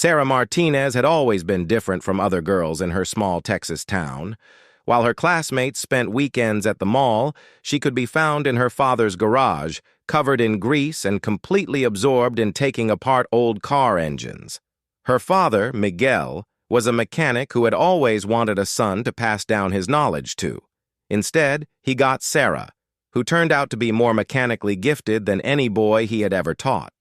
Sarah Martinez had always been different from other girls in her small Texas town. While her classmates spent weekends at the mall, she could be found in her father's garage, covered in grease and completely absorbed in taking apart old car engines. Her father, Miguel, was a mechanic who had always wanted a son to pass down his knowledge to. Instead, he got Sarah, who turned out to be more mechanically gifted than any boy he had ever taught.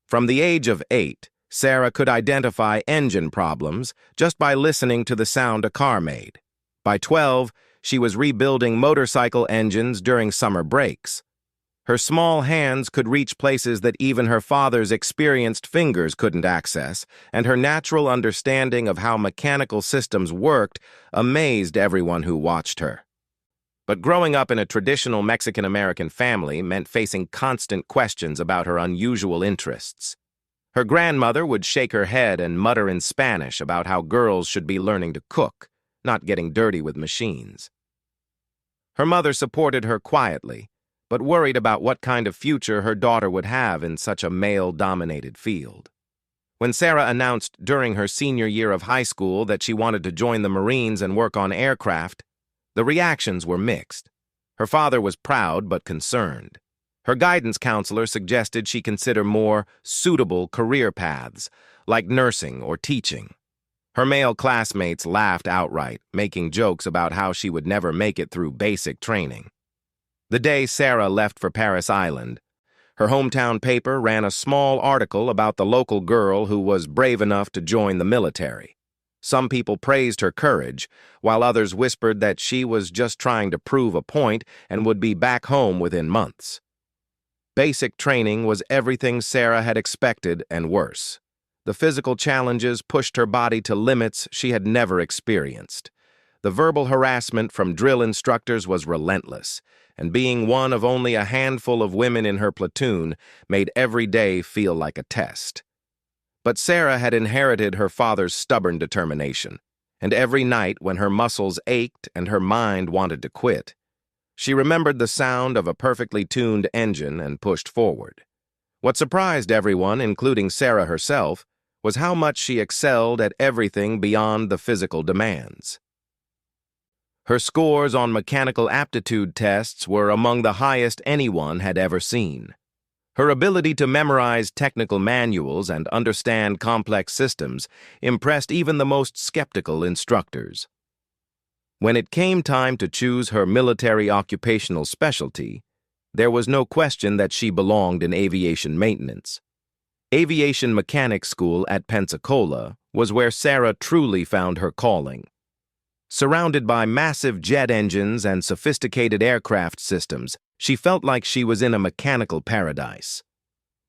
From the age of 8, Sarah could identify engine problems just by listening to the sound a car made. By 12, she was rebuilding motorcycle engines during summer breaks. Her small hands could reach places that even her father's experienced fingers couldn't access, and her natural understanding of how mechanical systems worked amazed everyone who watched her. But growing up in a traditional Mexican-American family meant facing constant questions about her unusual interests. Her grandmother would shake her head and mutter in Spanish about how girls should be learning to cook, not getting dirty with machines. Her mother supported her quietly, but worried about what kind of future her daughter would have in such a male-dominated field. When Sarah announced during her senior year of high school that she wanted to join the Marines and work on aircraft, the reactions were mixed. Her father was proud but concerned. Her guidance counselor suggested she consider more suitable career paths, like nursing or teaching. Her male classmates laughed outright, making jokes about how she would never make it through basic training. The day Sarah left for Parris Island, her hometown paper ran a small article about the local girl who was brave enough to join the military. Some people praised her courage, while others whispered that she was just trying to prove a point and would be back home within months. Basic training was everything Sarah had expected and worse. The physical challenges pushed her body to limits she had never experienced. The verbal harassment from drill instructors was relentless, and being one of only a handful of women in her platoon made every day feel like a test. But Sarah had inherited her father's stubborn determination, and every night when her muscles ached and her mind wanted to quit, she remembered the sound of a perfectly tuned engine and pushed forward. What surprised everyone, including Sarah herself, was how much she excelled at everything beyond the physical demands. Her scores on mechanical aptitude tests were among the highest anyone had ever seen. Her ability to memorize technical manuals and understand complex systems impressed even the most skeptical instructors. When it came time to choose her military occupational specialty, there was no question that she belonged in aviation maintenance. Aviation Mechanics School at Pensacola was where Sarah truly found her calling. Surrounded by massive jet engines and sophisticated aircraft systems, she felt like she was in a mechanical paradise.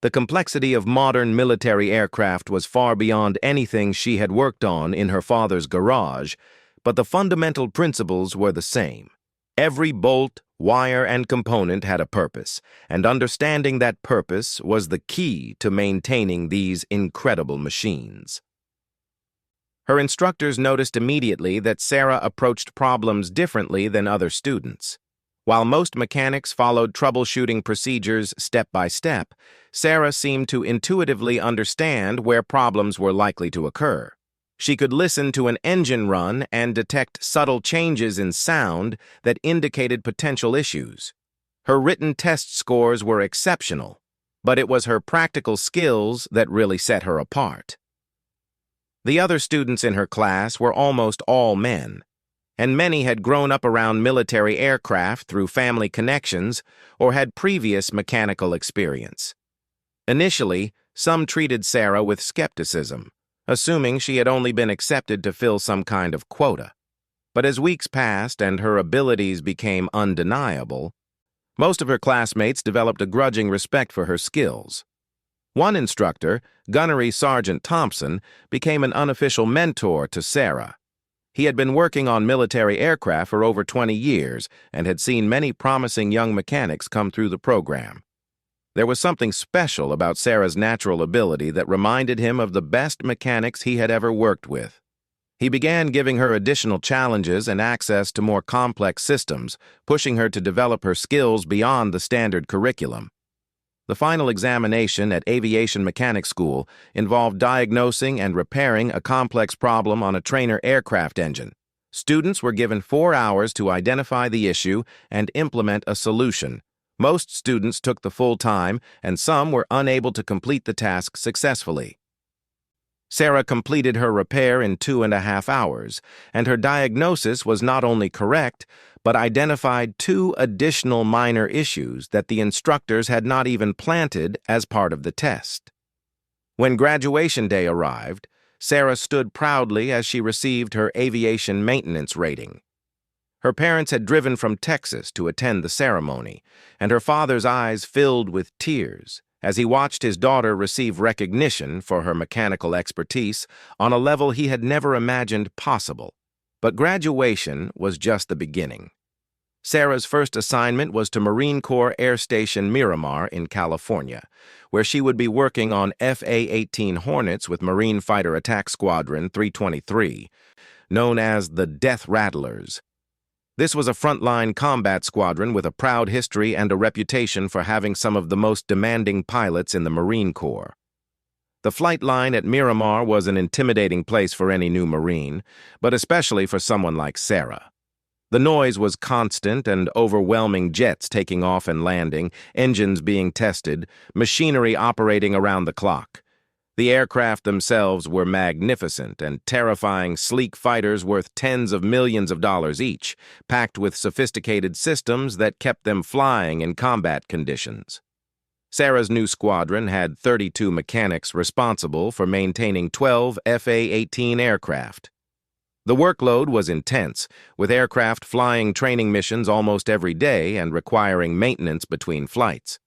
The complexity of modern military aircraft was far beyond anything she had worked on in her father's garage, but the fundamental principles were the same. Every bolt, wire, and component had a purpose, and understanding that purpose was the key to maintaining these incredible machines. Her instructors noticed immediately that Sarah approached problems differently than other students. While most mechanics followed troubleshooting procedures step by step, Sarah seemed to intuitively understand where problems were likely to occur. She could listen to an engine run and detect subtle changes in sound that indicated potential issues. Her written test scores were exceptional, but it was her practical skills that really set her apart. The other students in her class were almost all men, and many had grown up around military aircraft through family connections or had previous mechanical experience. Initially, some treated Sarah with skepticism, assuming she had only been accepted to fill some kind of quota. But as weeks passed and her abilities became undeniable, most of her classmates developed a grudging respect for her skills. One instructor, Gunnery Sergeant Thompson, became an unofficial mentor to Sarah. He had been working on military aircraft for over 20 years and had seen many promising young mechanics come through the program. There was something special about Sarah's natural ability that reminded him of the best mechanics he had ever worked with. He began giving her additional challenges and access to more complex systems, pushing her to develop her skills beyond the standard curriculum. The final examination at Aviation Mechanics School involved diagnosing and repairing a complex problem on a trainer aircraft engine. Students were given 4 hours to identify the issue and implement a solution. Most students took the full time, and some were unable to complete the task successfully. Sarah completed her repair in 2.5 hours, and her diagnosis was not only correct, but identified 2 additional minor issues that the instructors had not even planted as part of the test. When graduation day arrived, Sarah stood proudly as she received her aviation maintenance rating. Her parents had driven from Texas to attend the ceremony, and her father's eyes filled with tears as he watched his daughter receive recognition for her mechanical expertise on a level he had never imagined possible. But graduation was just the beginning. Sarah's first assignment was to Marine Corps Air Station Miramar in California, where she would be working on FA-18 Hornets with Marine Fighter Attack Squadron 323, known as the Death Rattlers. This was a frontline combat squadron with a proud history and a reputation for having some of the most demanding pilots in the Marine Corps. The flight line at Miramar was an intimidating place for any new Marine, but especially for someone like Sarah. The noise was constant and overwhelming, jets taking off and landing, engines being tested, machinery operating around the clock. The aircraft themselves were magnificent and terrifying, sleek fighters worth tens of millions of dollars each, packed with sophisticated systems that kept them flying in combat conditions. Sarah's new squadron had 32 mechanics responsible for maintaining 12 FA-18 aircraft. The workload was intense, with aircraft flying training missions almost every day and requiring maintenance between flights.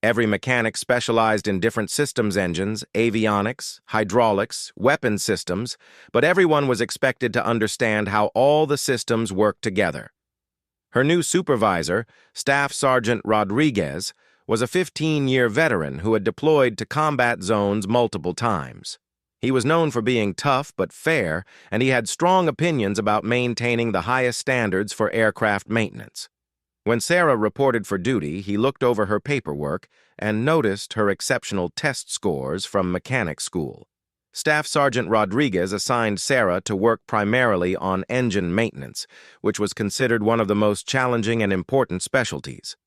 Every mechanic specialized in different systems engines, avionics, hydraulics, weapon systems, but everyone was expected to understand how all the systems worked together. Her new supervisor, Staff Sergeant Rodriguez, was a 15-year veteran who had deployed to combat zones multiple times. He was known for being tough but fair, and he had strong opinions about maintaining the highest standards for aircraft maintenance. When Sarah reported for duty, he looked over her paperwork and noticed her exceptional test scores from mechanic school. Staff Sergeant Rodriguez assigned Sarah to work primarily on engine maintenance, which was considered one of the most challenging and important specialties.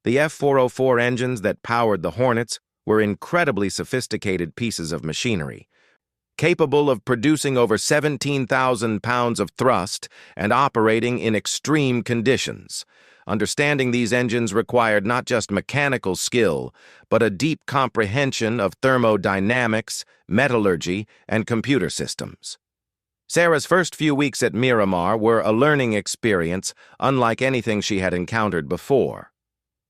The F-404 engines that powered the Hornets were incredibly sophisticated pieces of machinery, capable of producing over 17,000 pounds of thrust and operating in extreme conditions. Understanding these engines required not just mechanical skill, but a deep comprehension of thermodynamics, metallurgy, and computer systems. Sarah's first few weeks at Miramar were a learning experience unlike anything she had encountered before.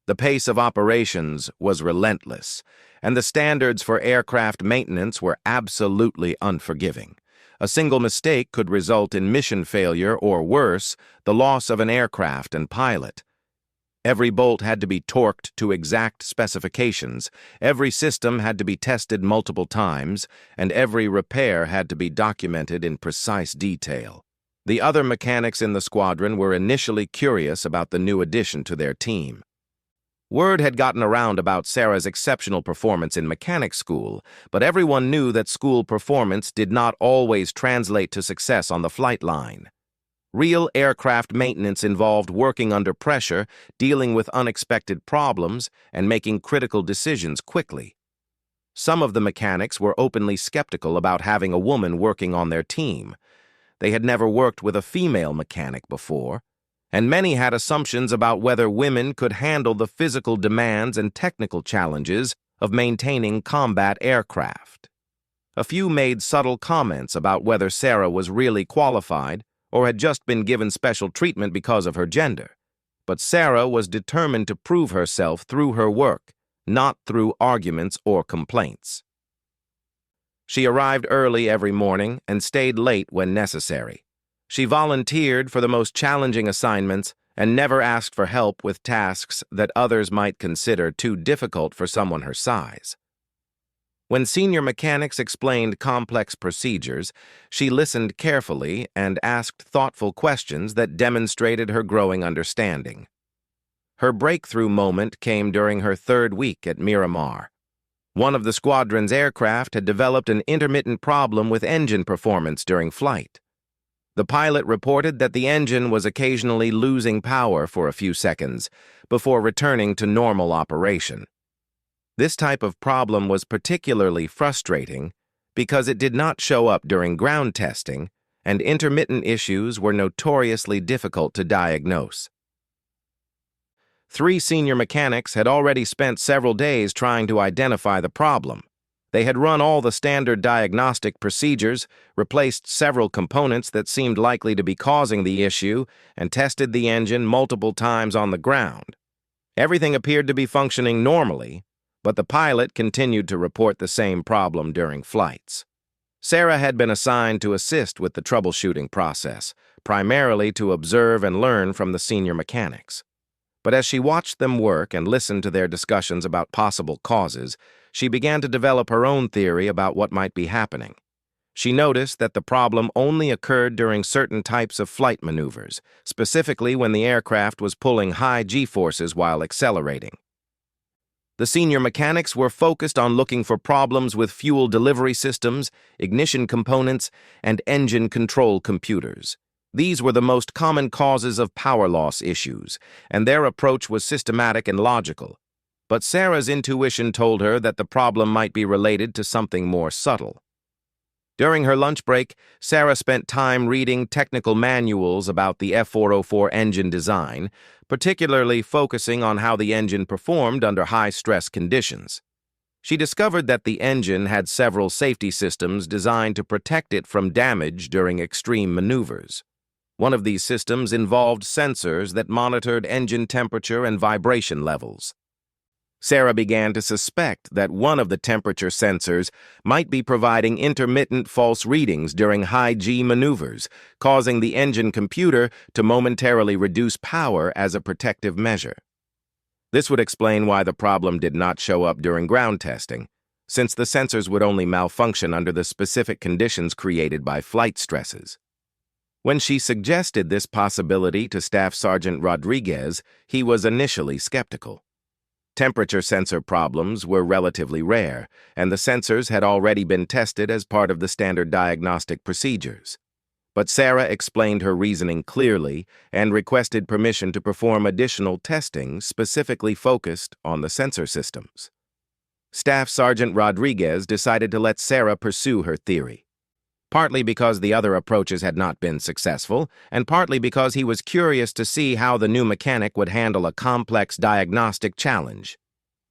The pace of operations was relentless, and the standards for aircraft maintenance were absolutely unforgiving. A single mistake could result in mission failure or, worse, the loss of an aircraft and pilot. Every bolt had to be torqued to exact specifications, every system had to be tested multiple times, and every repair had to be documented in precise detail. The other mechanics in the squadron were initially curious about the new addition to their team. Word had gotten around about Sarah's exceptional performance in mechanic school, but everyone knew that school performance did not always translate to success on the flight line. Real aircraft maintenance involved working under pressure, dealing with unexpected problems, and making critical decisions quickly. Some of the mechanics were openly skeptical about having a woman working on their team. They had never worked with a female mechanic before, and many had assumptions about whether women could handle the physical demands and technical challenges of maintaining combat aircraft. A few made subtle comments about whether Sarah was really qualified or had just been given special treatment because of her gender. But Sarah was determined to prove herself through her work, not through arguments or complaints. She arrived early every morning and stayed late when necessary. She volunteered for the most challenging assignments and never asked for help with tasks that others might consider too difficult for someone her size. When senior mechanics explained complex procedures, she listened carefully and asked thoughtful questions that demonstrated her growing understanding. Her breakthrough moment came during her third week at Miramar. One of the squadron's aircraft had developed an intermittent problem with engine performance during flight. The pilot reported that the engine was occasionally losing power for a few seconds before returning to normal operation. This type of problem was particularly frustrating because it did not show up during ground testing, and intermittent issues were notoriously difficult to diagnose. 3 senior mechanics had already spent several days trying to identify the problem. They had run all the standard diagnostic procedures, replaced several components that seemed likely to be causing the issue, and tested the engine multiple times on the ground. Everything appeared to be functioning normally, but the pilot continued to report the same problem during flights. Sarah had been assigned to assist with the troubleshooting process, primarily to observe and learn from the senior mechanics. But as she watched them work and listened to their discussions about possible causes, she began to develop her own theory about what might be happening. She noticed that the problem only occurred during certain types of flight maneuvers, specifically when the aircraft was pulling high G-forces while accelerating. The senior mechanics were focused on looking for problems with fuel delivery systems, ignition components, and engine control computers. These were the most common causes of power loss issues, and their approach was systematic and logical. But Sarah's intuition told her that the problem might be related to something more subtle. During her lunch break, Sarah spent time reading technical manuals about the F404 engine design, particularly focusing on how the engine performed under high-stress conditions. She discovered that the engine had several safety systems designed to protect it from damage during extreme maneuvers. One of these systems involved sensors that monitored engine temperature and vibration levels. Sarah began to suspect that one of the temperature sensors might be providing intermittent false readings during high-G maneuvers, causing the engine computer to momentarily reduce power as a protective measure. This would explain why the problem did not show up during ground testing, since the sensors would only malfunction under the specific conditions created by flight stresses. When she suggested this possibility to Staff Sergeant Rodriguez, he was initially skeptical. Temperature sensor problems were relatively rare, and the sensors had already been tested as part of the standard diagnostic procedures. But Sarah explained her reasoning clearly and requested permission to perform additional testing specifically focused on the sensor systems. Staff Sergeant Rodriguez decided to let Sarah pursue her theory, partly because the other approaches had not been successful, and partly because he was curious to see how the new mechanic would handle a complex diagnostic challenge.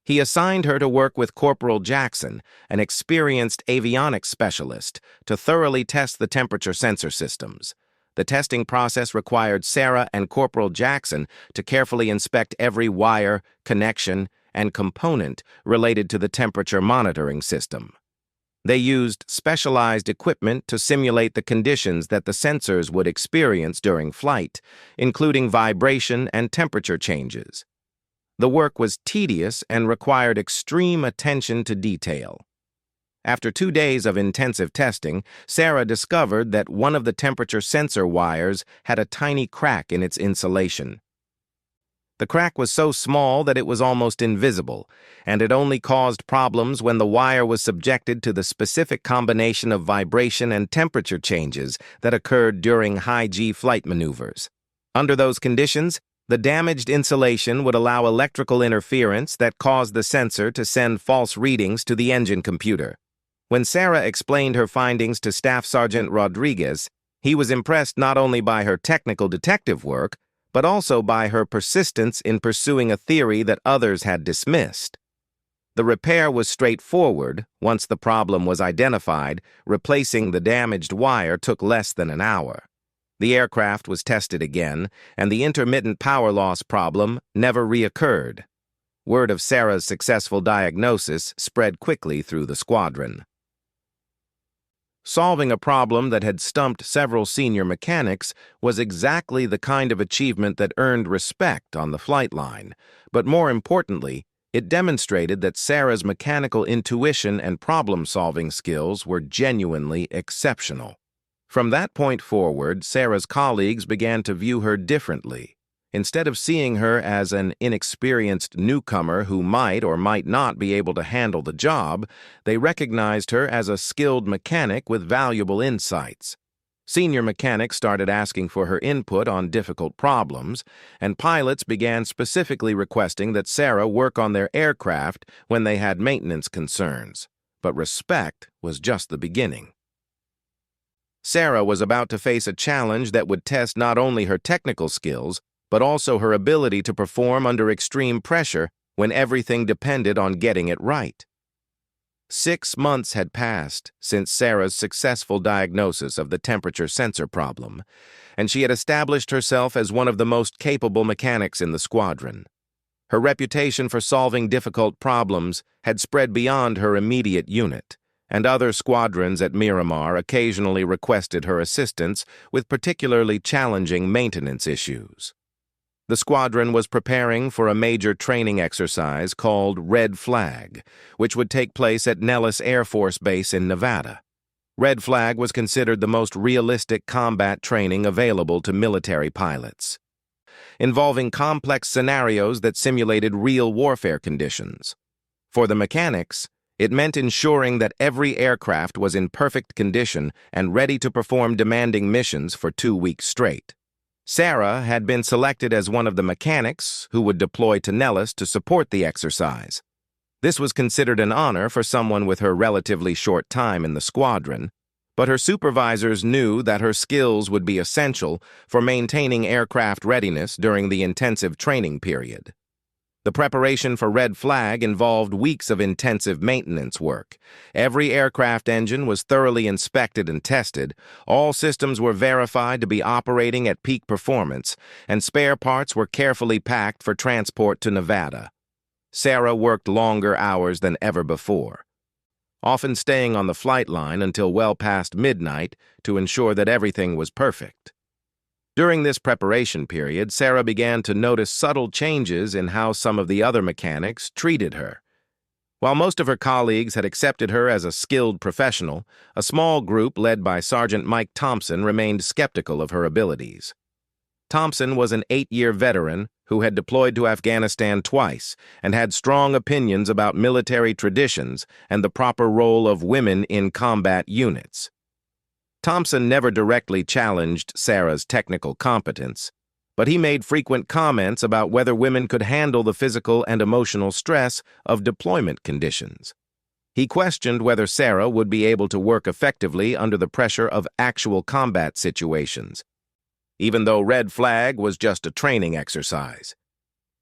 He assigned her to work with Corporal Jackson, an experienced avionics specialist, to thoroughly test the temperature sensor systems. The testing process required Sarah and Corporal Jackson to carefully inspect every wire, connection, and component related to the temperature monitoring system. They used specialized equipment to simulate the conditions that the sensors would experience during flight, including vibration and temperature changes. The work was tedious and required extreme attention to detail. After 2 days of intensive testing, Sarah discovered that one of the temperature sensor wires had a tiny crack in its insulation. The crack was so small that it was almost invisible, and it only caused problems when the wire was subjected to the specific combination of vibration and temperature changes that occurred during high-G flight maneuvers. Under those conditions, the damaged insulation would allow electrical interference that caused the sensor to send false readings to the engine computer. When Sarah explained her findings to Staff Sergeant Rodriguez, he was impressed not only by her technical detective work, but also by her persistence in pursuing a theory that others had dismissed. The repair was straightforward. Once the problem was identified, replacing the damaged wire took less than an hour. The aircraft was tested again, and the intermittent power loss problem never reoccurred. Word of Sarah's successful diagnosis spread quickly through the squadron. Solving a problem that had stumped several senior mechanics was exactly the kind of achievement that earned respect on the flight line, but more importantly, it demonstrated that Sarah's mechanical intuition and problem-solving skills were genuinely exceptional. From that point forward, Sarah's colleagues began to view her differently. Instead of seeing her as an inexperienced newcomer who might or might not be able to handle the job, they recognized her as a skilled mechanic with valuable insights. Senior mechanics started asking for her input on difficult problems, and pilots began specifically requesting that Sarah work on their aircraft when they had maintenance concerns. But respect was just the beginning. Sarah was about to face a challenge that would test not only her technical skills, but also her ability to perform under extreme pressure when everything depended on getting it right. 6 months had passed since Sarah's successful diagnosis of the temperature sensor problem, and she had established herself as one of the most capable mechanics in the squadron. Her reputation for solving difficult problems had spread beyond her immediate unit, and other squadrons at Miramar occasionally requested her assistance with particularly challenging maintenance issues. The squadron was preparing for a major training exercise called Red Flag, which would take place at Nellis Air Force Base in Nevada. Red Flag was considered the most realistic combat training available to military pilots, involving complex scenarios that simulated real warfare conditions. For the mechanics, it meant ensuring that every aircraft was in perfect condition and ready to perform demanding missions for 2 weeks straight. Sarah had been selected as one of the mechanics who would deploy to Nellis to support the exercise. This was considered an honor for someone with her relatively short time in the squadron, but her supervisors knew that her skills would be essential for maintaining aircraft readiness during the intensive training period. The preparation for Red Flag involved weeks of intensive maintenance work. Every aircraft engine was thoroughly inspected and tested, all systems were verified to be operating at peak performance, and spare parts were carefully packed for transport to Nevada. Sarah worked longer hours than ever before, often staying on the flight line until well past midnight to ensure that everything was perfect. During this preparation period, Sarah began to notice subtle changes in how some of the other mechanics treated her. While most of her colleagues had accepted her as a skilled professional, a small group led by Sergeant Mike Thompson remained skeptical of her abilities. Thompson was an 8-year veteran who had deployed to Afghanistan twice and had strong opinions about military traditions and the proper role of women in combat units. Thompson never directly challenged Sarah's technical competence, but he made frequent comments about whether women could handle the physical and emotional stress of deployment conditions. He questioned whether Sarah would be able to work effectively under the pressure of actual combat situations, even though Red Flag was just a training exercise.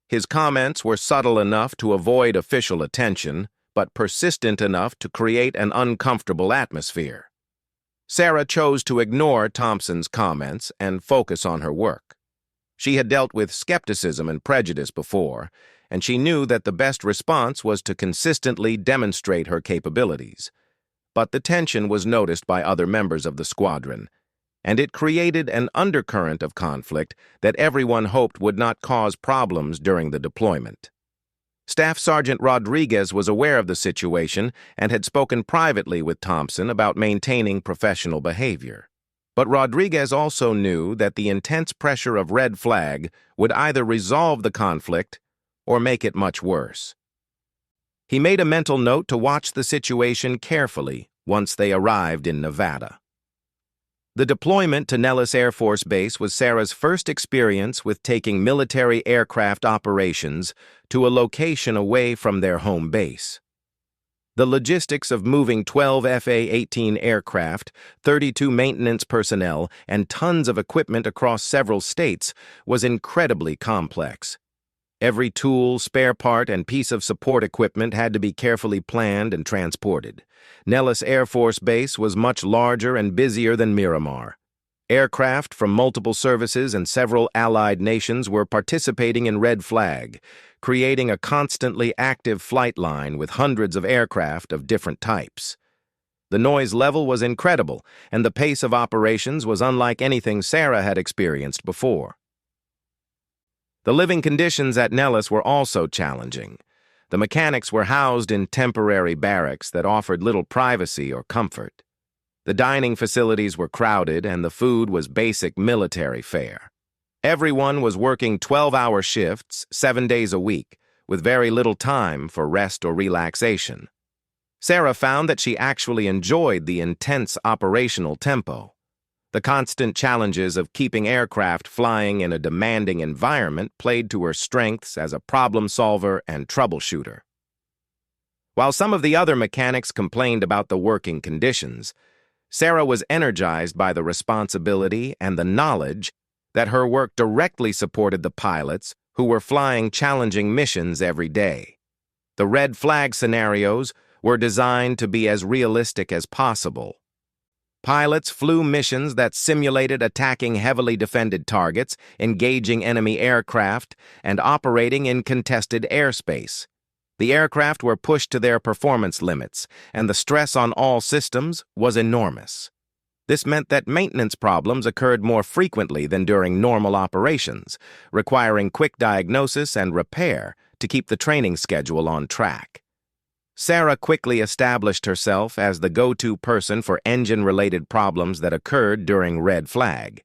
His comments were subtle enough to avoid official attention, but persistent enough to create an uncomfortable atmosphere. Sarah chose to ignore Thompson's comments and focus on her work. She had dealt with skepticism and prejudice before, and she knew that the best response was to consistently demonstrate her capabilities. But the tension was noticed by other members of the squadron, and it created an undercurrent of conflict that everyone hoped would not cause problems during the deployment. Staff Sergeant Rodriguez was aware of the situation and had spoken privately with Thompson about maintaining professional behavior. But Rodriguez also knew that the intense pressure of Red Flag would either resolve the conflict or make it much worse. He made a mental note to watch the situation carefully once they arrived in Nevada. The deployment to Nellis Air Force Base was Sarah's first experience with taking military aircraft operations to a location away from their home base. The logistics of moving 12 FA-18 aircraft, 32 maintenance personnel, and tons of equipment across several states was incredibly complex. Every tool, spare part, and piece of support equipment had to be carefully planned and transported. Nellis Air Force Base was much larger and busier than Miramar. Aircraft from multiple services and several allied nations were participating in Red Flag, creating a constantly active flight line with hundreds of aircraft of different types. The noise level was incredible, and the pace of operations was unlike anything Sarah had experienced before. The living conditions at Nellis were also challenging. The mechanics were housed in temporary barracks that offered little privacy or comfort. The dining facilities were crowded, and the food was basic military fare. Everyone was working 12-hour shifts, 7 days a week, with very little time for rest or relaxation. Sarah found that she actually enjoyed the intense operational tempo. The constant challenges of keeping aircraft flying in a demanding environment played to her strengths as a problem solver and troubleshooter. While some of the other mechanics complained about the working conditions, Sarah was energized by the responsibility and the knowledge that her work directly supported the pilots who were flying challenging missions every day. The red flag scenarios were designed to be as realistic as possible. Pilots flew missions that simulated attacking heavily defended targets, engaging enemy aircraft, and operating in contested airspace. The aircraft were pushed to their performance limits, and the stress on all systems was enormous. This meant that maintenance problems occurred more frequently than during normal operations, requiring quick diagnosis and repair to keep the training schedule on track. Sarah quickly established herself as the go-to person for engine-related problems that occurred during red flag.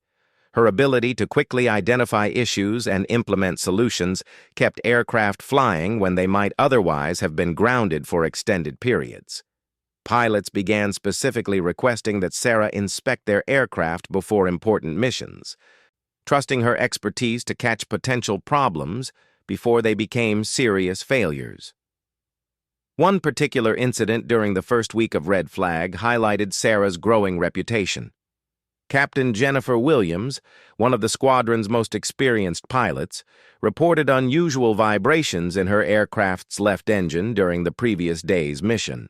Her ability to quickly identify issues and implement solutions kept aircraft flying when they might otherwise have been grounded for extended periods. Pilots began specifically requesting that Sarah inspect their aircraft before important missions, trusting her expertise to catch potential problems before they became serious failures. One particular incident during the first week of Red Flag highlighted Sarah's growing reputation. Captain Jennifer Williams, one of the squadron's most experienced pilots, reported unusual vibrations in her aircraft's left engine during the previous day's mission.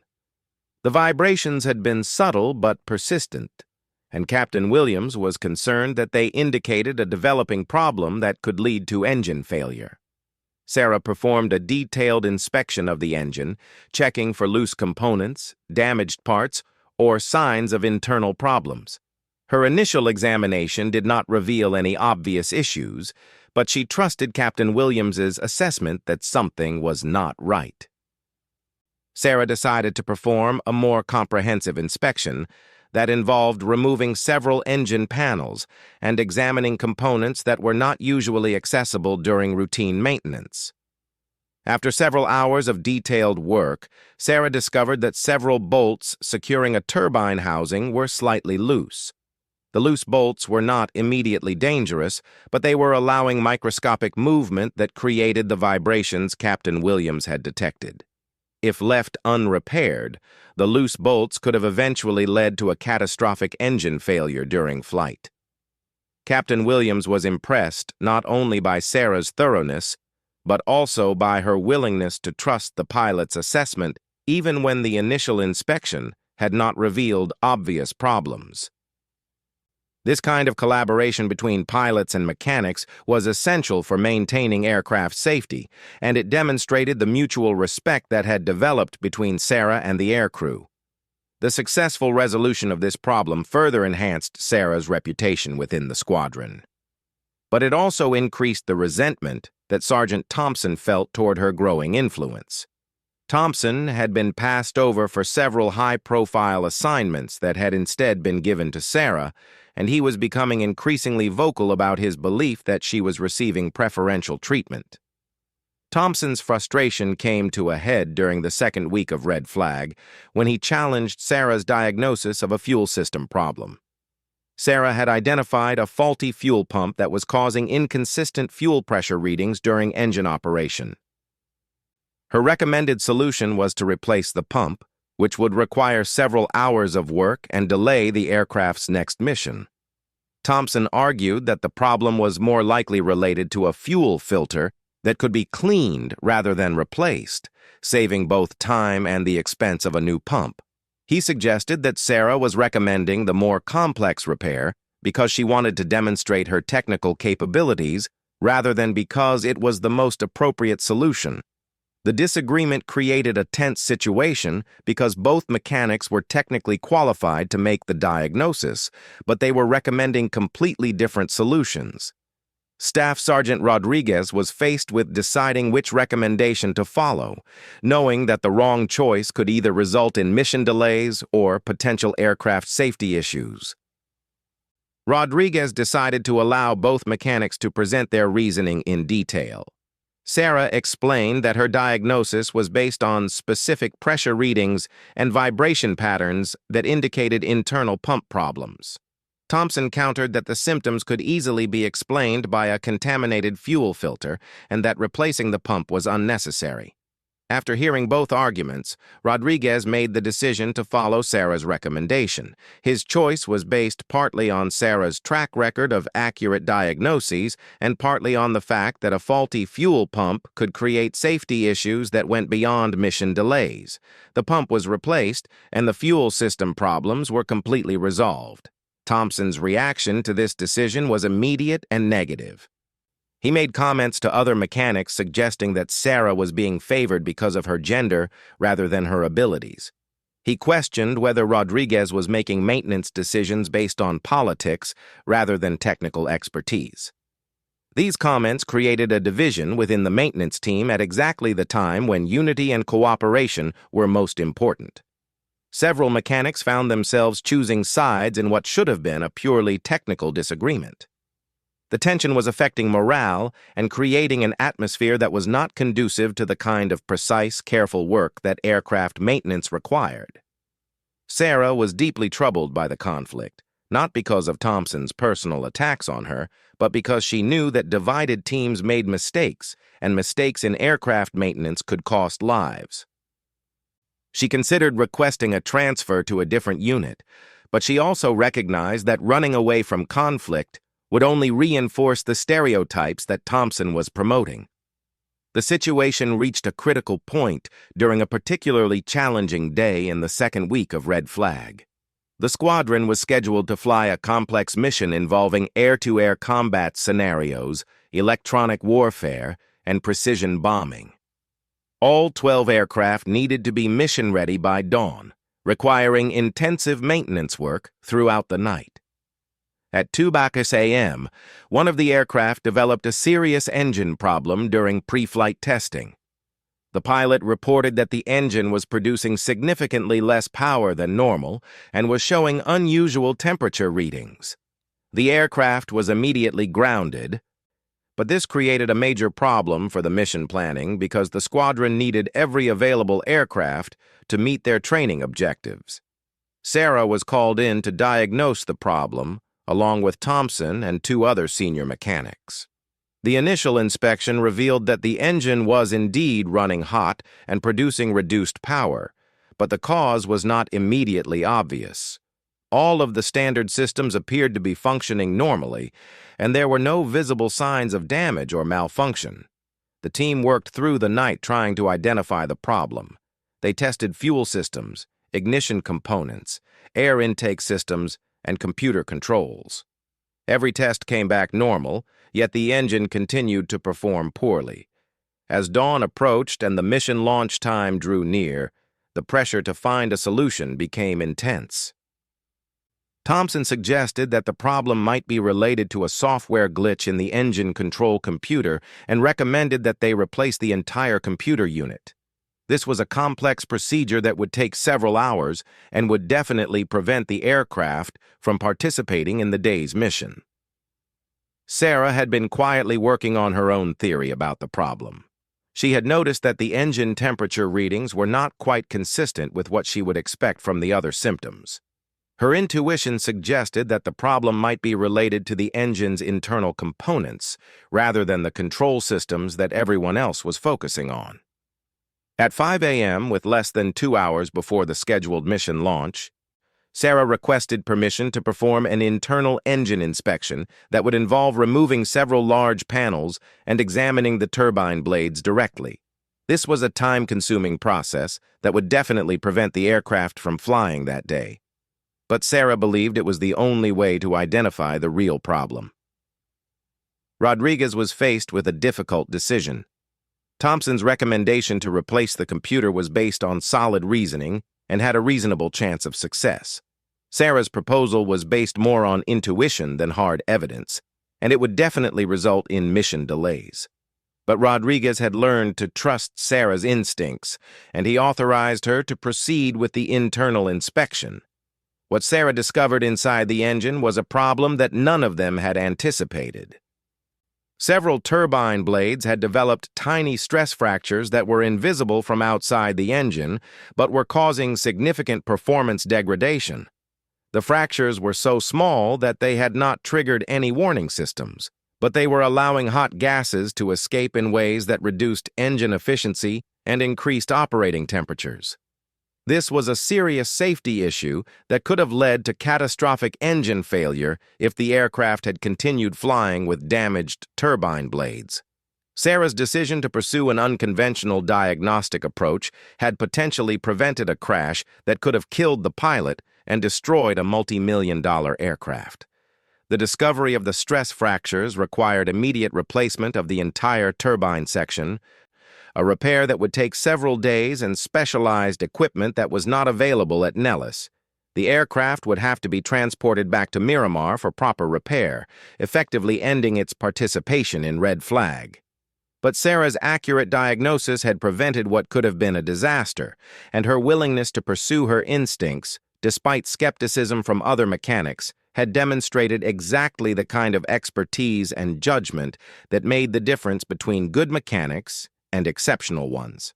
The vibrations had been subtle but persistent, and Captain Williams was concerned that they indicated a developing problem that could lead to engine failure. Sarah performed a detailed inspection of the engine, checking for loose components, damaged parts, or signs of internal problems. Her initial examination did not reveal any obvious issues, but she trusted Captain Williams's assessment that something was not right. Sarah decided to perform a more comprehensive inspection that involved removing several engine panels and examining components that were not usually accessible during routine maintenance. After several hours of detailed work, Sarah discovered that several bolts securing a turbine housing were slightly loose. The loose bolts were not immediately dangerous, but they were allowing microscopic movement that created the vibrations Captain Williams had detected. If left unrepaired, the loose bolts could have eventually led to a catastrophic engine failure during flight. Captain Williams was impressed not only by Sarah's thoroughness, but also by her willingness to trust the pilot's assessment even when the initial inspection had not revealed obvious problems. This kind of collaboration between pilots and mechanics was essential for maintaining aircraft safety, and it demonstrated the mutual respect that had developed between Sarah and the aircrew. The successful resolution of this problem further enhanced Sarah's reputation within the squadron. But it also increased the resentment that Sergeant Thompson felt toward her growing influence. Thompson had been passed over for several high-profile assignments that had instead been given to Sarah, and he was becoming increasingly vocal about his belief that she was receiving preferential treatment. Thompson's frustration came to a head during the second week of Red Flag when he challenged Sarah's diagnosis of a fuel system problem. Sarah had identified a faulty fuel pump that was causing inconsistent fuel pressure readings during engine operation. Her recommended solution was to replace the pump, which would require several hours of work and delay the aircraft's next mission. Thompson argued that the problem was more likely related to a fuel filter that could be cleaned rather than replaced, saving both time and the expense of a new pump. He suggested that Sarah was recommending the more complex repair because she wanted to demonstrate her technical capabilities rather than because it was the most appropriate solution. The disagreement created a tense situation because both mechanics were technically qualified to make the diagnosis, but they were recommending completely different solutions. Staff Sergeant Rodriguez was faced with deciding which recommendation to follow, knowing that the wrong choice could either result in mission delays or potential aircraft safety issues. Rodriguez decided to allow both mechanics to present their reasoning in detail. Sarah explained that her diagnosis was based on specific pressure readings and vibration patterns that indicated internal pump problems. Thompson countered that the symptoms could easily be explained by a contaminated fuel filter and that replacing the pump was unnecessary. After hearing both arguments, Rodriguez made the decision to follow Sarah's recommendation. His choice was based partly on Sarah's track record of accurate diagnoses and partly on the fact that a faulty fuel pump could create safety issues that went beyond mission delays. The pump was replaced, and the fuel system problems were completely resolved. Thompson's reaction to this decision was immediate and negative. He made comments to other mechanics suggesting that Sarah was being favored because of her gender rather than her abilities. He questioned whether Rodriguez was making maintenance decisions based on politics rather than technical expertise. These comments created a division within the maintenance team at exactly the time when unity and cooperation were most important. Several mechanics found themselves choosing sides in what should have been a purely technical disagreement. The tension was affecting morale and creating an atmosphere that was not conducive to the kind of precise, careful work that aircraft maintenance required. Sarah was deeply troubled by the conflict, not because of Thompson's personal attacks on her, but because she knew that divided teams made mistakes, and mistakes in aircraft maintenance could cost lives. She considered requesting a transfer to a different unit, but she also recognized that running away from conflict would only reinforce the stereotypes that Thompson was promoting. The situation reached a critical point during a particularly challenging day in the second week of Red Flag. The squadron was scheduled to fly a complex mission involving air-to-air combat scenarios, electronic warfare, and precision bombing. All 12 aircraft needed to be mission-ready by dawn, requiring intensive maintenance work throughout the night. At 2 a.m., one of the aircraft developed a serious engine problem during pre-flight testing. The pilot reported that the engine was producing significantly less power than normal and was showing unusual temperature readings. The aircraft was immediately grounded, but this created a major problem for the mission planning because the squadron needed every available aircraft to meet their training objectives. Sarah was called in to diagnose the problem, along with Thompson and 2 other senior mechanics. The initial inspection revealed that the engine was indeed running hot and producing reduced power, but the cause was not immediately obvious. All of the standard systems appeared to be functioning normally, and there were no visible signs of damage or malfunction. The team worked through the night trying to identify the problem. They tested fuel systems, ignition components, air intake systems, and computer controls. Every test came back normal, yet the engine continued to perform poorly. As dawn approached and the mission launch time drew near, the pressure to find a solution became intense. Thompson suggested that the problem might be related to a software glitch in the engine control computer and recommended that they replace the entire computer unit. This was a complex procedure that would take several hours and would definitely prevent the aircraft from participating in the day's mission. Sarah had been quietly working on her own theory about the problem. She had noticed that the engine temperature readings were not quite consistent with what she would expect from the other symptoms. Her intuition suggested that the problem might be related to the engine's internal components rather than the control systems that everyone else was focusing on. At 5 a.m., with less than 2 hours before the scheduled mission launch, Sarah requested permission to perform an internal engine inspection that would involve removing several large panels and examining the turbine blades directly. This was a time-consuming process that would definitely prevent the aircraft from flying that day. But Sarah believed it was the only way to identify the real problem. Rodriguez was faced with a difficult decision. Thompson's recommendation to replace the computer was based on solid reasoning and had a reasonable chance of success. Sarah's proposal was based more on intuition than hard evidence, and it would definitely result in mission delays. But Rodriguez had learned to trust Sarah's instincts, and he authorized her to proceed with the internal inspection. What Sarah discovered inside the engine was a problem that none of them had anticipated. Several turbine blades had developed tiny stress fractures that were invisible from outside the engine, but were causing significant performance degradation. The fractures were so small that they had not triggered any warning systems, but they were allowing hot gases to escape in ways that reduced engine efficiency and increased operating temperatures. This was a serious safety issue that could have led to catastrophic engine failure if the aircraft had continued flying with damaged turbine blades. Sarah's decision to pursue an unconventional diagnostic approach had potentially prevented a crash that could have killed the pilot and destroyed a multi-million-dollar aircraft. The discovery of the stress fractures required immediate replacement of the entire turbine section, a repair that would take several days and specialized equipment that was not available at Nellis. The aircraft would have to be transported back to Miramar for proper repair, effectively ending its participation in Red Flag. But Sarah's accurate diagnosis had prevented what could have been a disaster, and her willingness to pursue her instincts, despite skepticism from other mechanics, had demonstrated exactly the kind of expertise and judgment that made the difference between good mechanics and exceptional ones.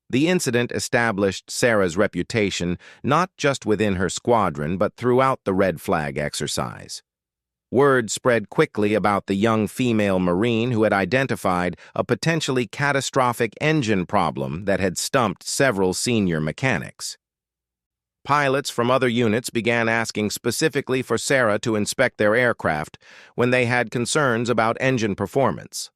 The incident established Sarah's reputation not just within her squadron but throughout the Red Flag exercise. Word spread quickly about the young female Marine who had identified a potentially catastrophic engine problem that had stumped several senior mechanics. Pilots from other units began asking specifically for Sarah to inspect their aircraft when they had concerns about engine performance.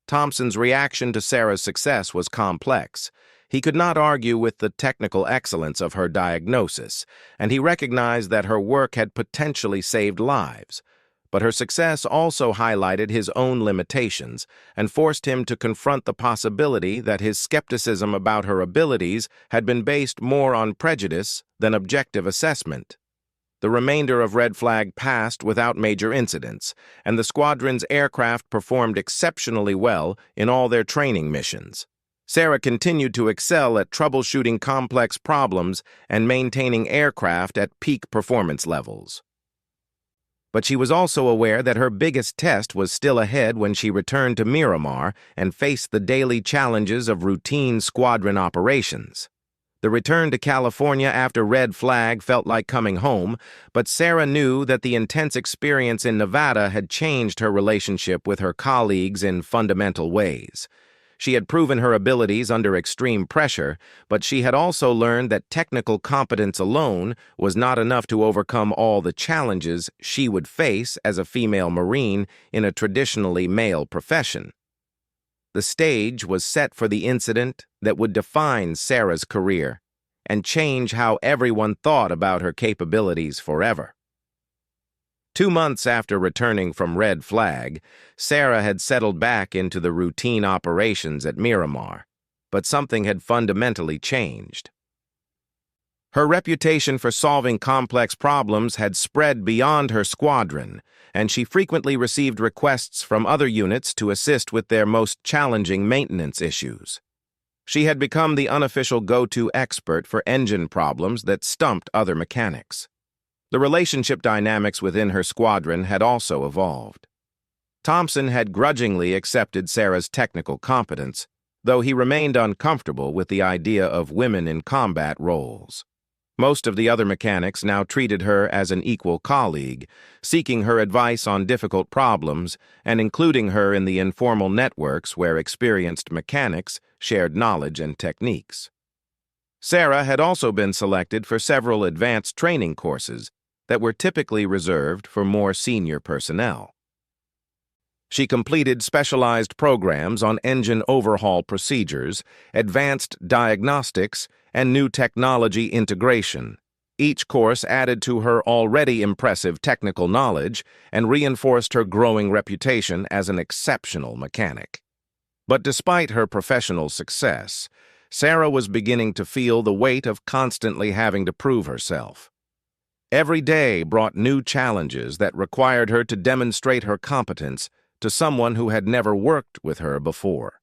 Thompson's reaction to Sarah's success was complex. He could not argue with the technical excellence of her diagnosis, and he recognized that her work had potentially saved lives. But her success also highlighted his own limitations and forced him to confront the possibility that his skepticism about her abilities had been based more on prejudice than objective assessment. The remainder of Red Flag passed without major incidents, and the squadron's aircraft performed exceptionally well in all their training missions. Sarah continued to excel at troubleshooting complex problems and maintaining aircraft at peak performance levels. But she was also aware that her biggest test was still ahead when she returned to Miramar and faced the daily challenges of routine squadron operations. The return to California after Red Flag felt like coming home, but Sarah knew that the intense experience in Nevada had changed her relationship with her colleagues in fundamental ways. She had proven her abilities under extreme pressure, but she had also learned that technical competence alone was not enough to overcome all the challenges she would face as a female Marine in a traditionally male profession. The stage was set for the incident that would define Sarah's career and change how everyone thought about her capabilities forever. 2 months after returning from Red Flag, Sarah had settled back into the routine operations at Miramar, but something had fundamentally changed. Her reputation for solving complex problems had spread beyond her squadron, and she frequently received requests from other units to assist with their most challenging maintenance issues. She had become the unofficial go-to expert for engine problems that stumped other mechanics. The relationship dynamics within her squadron had also evolved. Thompson had grudgingly accepted Sarah's technical competence, though he remained uncomfortable with the idea of women in combat roles. Most of the other mechanics now treated her as an equal colleague, seeking her advice on difficult problems and including her in the informal networks where experienced mechanics shared knowledge and techniques. Sarah had also been selected for several advanced training courses that were typically reserved for more senior personnel. She completed specialized programs on engine overhaul procedures, advanced diagnostics, and new technology integration. Each course added to her already impressive technical knowledge and reinforced her growing reputation as an exceptional mechanic. But despite her professional success, Sarah was beginning to feel the weight of constantly having to prove herself. Every day brought new challenges that required her to demonstrate her competence to someone who had never worked with her before.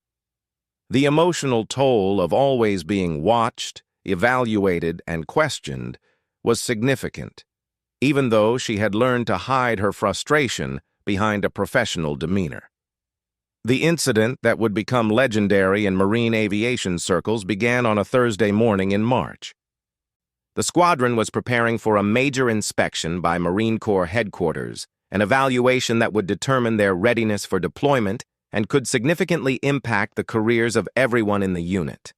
The emotional toll of always being watched, evaluated, and questioned was significant, even though she had learned to hide her frustration behind a professional demeanor. The incident that would become legendary in marine aviation circles began on a Thursday morning in March. The squadron was preparing for a major inspection by Marine Corps headquarters, an evaluation that would determine their readiness for deployment and could significantly impact the careers of everyone in the unit.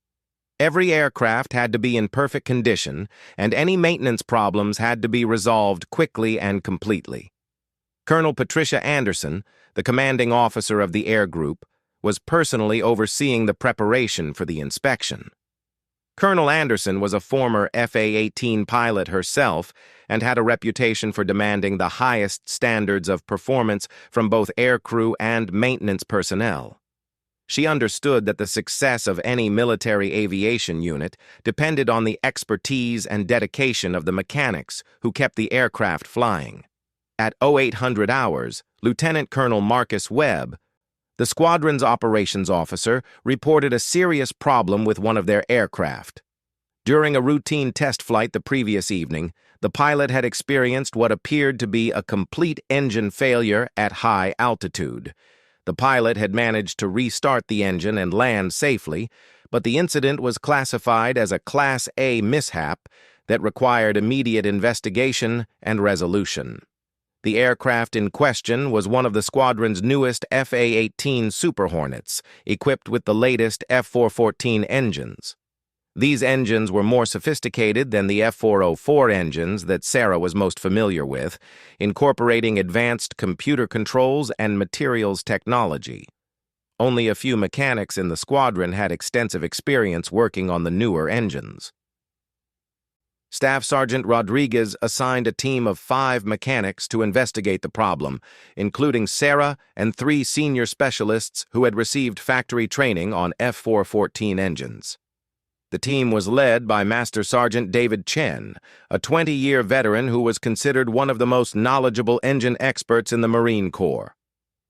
Every aircraft had to be in perfect condition, and any maintenance problems had to be resolved quickly and completely. Colonel Patricia Anderson, the commanding officer of the Air Group, was personally overseeing the preparation for the inspection. Colonel Anderson was a former FA-18 pilot herself and had a reputation for demanding the highest standards of performance from both aircrew and maintenance personnel. She understood that the success of any military aviation unit depended on the expertise and dedication of the mechanics who kept the aircraft flying. At 0800 hours, Lieutenant Colonel Marcus Webb, the squadron's operations officer, reported a serious problem with one of their aircraft. During a routine test flight the previous evening, the pilot had experienced what appeared to be a complete engine failure at high altitude. The pilot had managed to restart the engine and land safely, but the incident was classified as a Class A mishap that required immediate investigation and resolution. The aircraft in question was one of the squadron's newest FA-18 Super Hornets, equipped with the latest F414 engines. These engines were more sophisticated than the F404 engines that Sarah was most familiar with, incorporating advanced computer controls and materials technology. Only a few mechanics in the squadron had extensive experience working on the newer engines. Staff Sergeant Rodriguez assigned a team of 5 mechanics to investigate the problem, including Sarah and 3 senior specialists who had received factory training on F414 engines. The team was led by Master Sergeant David Chen, a 20-year veteran who was considered one of the most knowledgeable engine experts in the Marine Corps.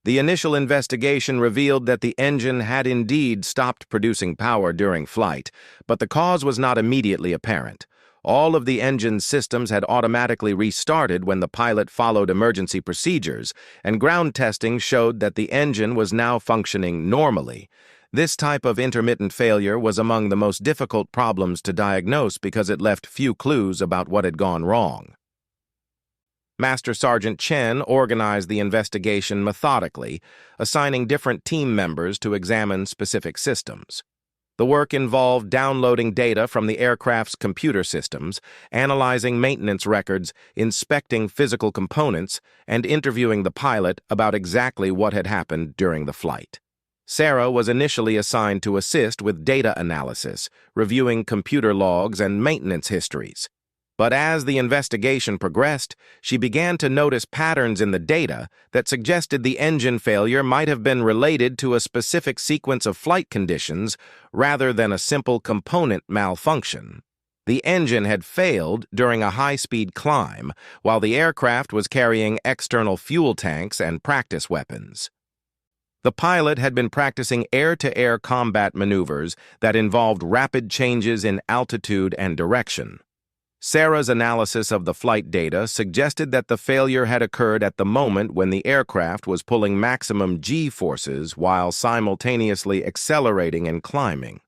The initial investigation revealed that the engine had indeed stopped producing power during flight, but the cause was not immediately apparent. All of the engine's systems had automatically restarted when the pilot followed emergency procedures, and ground testing showed that the engine was now functioning normally. This type of intermittent failure was among the most difficult problems to diagnose because it left few clues about what had gone wrong. Master Sergeant Chen organized the investigation methodically, assigning different team members to examine specific systems. The work involved downloading data from the aircraft's computer systems, analyzing maintenance records, inspecting physical components, and interviewing the pilot about exactly what had happened during the flight. Sarah was initially assigned to assist with data analysis, reviewing computer logs and maintenance histories. But as the investigation progressed, she began to notice patterns in the data that suggested the engine failure might have been related to a specific sequence of flight conditions rather than a simple component malfunction. The engine had failed during a high-speed climb, while the aircraft was carrying external fuel tanks and practice weapons. The pilot had been practicing air-to-air combat maneuvers that involved rapid changes in altitude and direction. Sarah's analysis of the flight data suggested that the failure had occurred at the moment when the aircraft was pulling maximum G-forces while simultaneously accelerating and climbing.